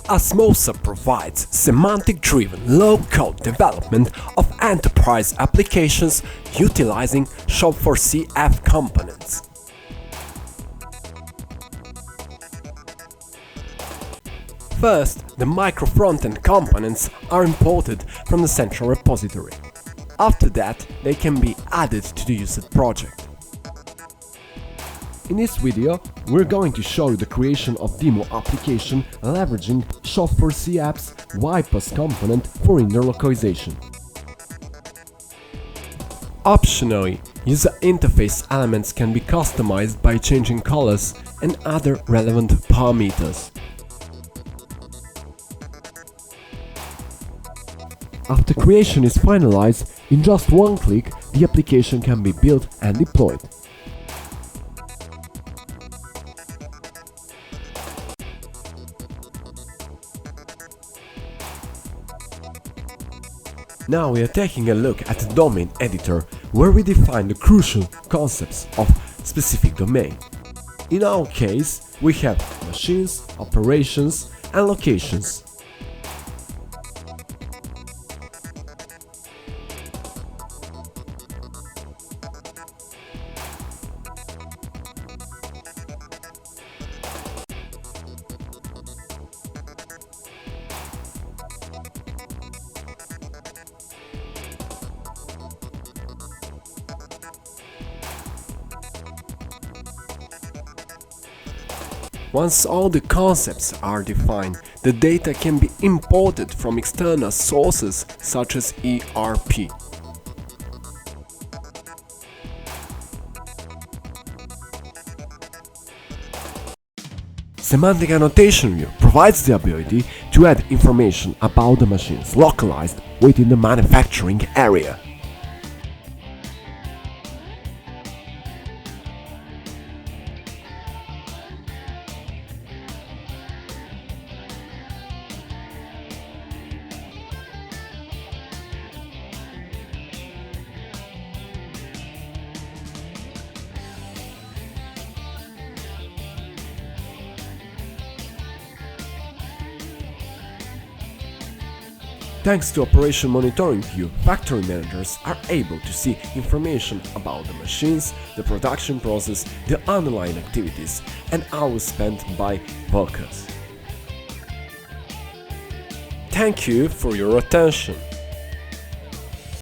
ASMOSA provides semantic-driven low-code development of enterprise applications utilizing Shop4CF components. First, the micro-frontend components are imported from the central repository. After that, they can be added to the used project. In this video, we're going to show you the creation of demo application leveraging Shop4CF's YPass component for indoor localization. Optionally, user interface elements can be customized by changing colors and other relevant parameters. After creation is finalized, in just one click, the application can be built and deployed. Now we are taking a look at the domain editor, where we define the crucial concepts of specific domain. In our case, we have machines, operations, and locations. Once all the concepts are defined, the data can be imported from external sources such as ERP. Semantic Annotation View provides the ability to add information about the machines localized within the manufacturing area. Thanks to Operation Monitoring View, factory managers are able to see information about the machines, the production process, the underlying activities, and hours spent by workers. Thank you for your attention.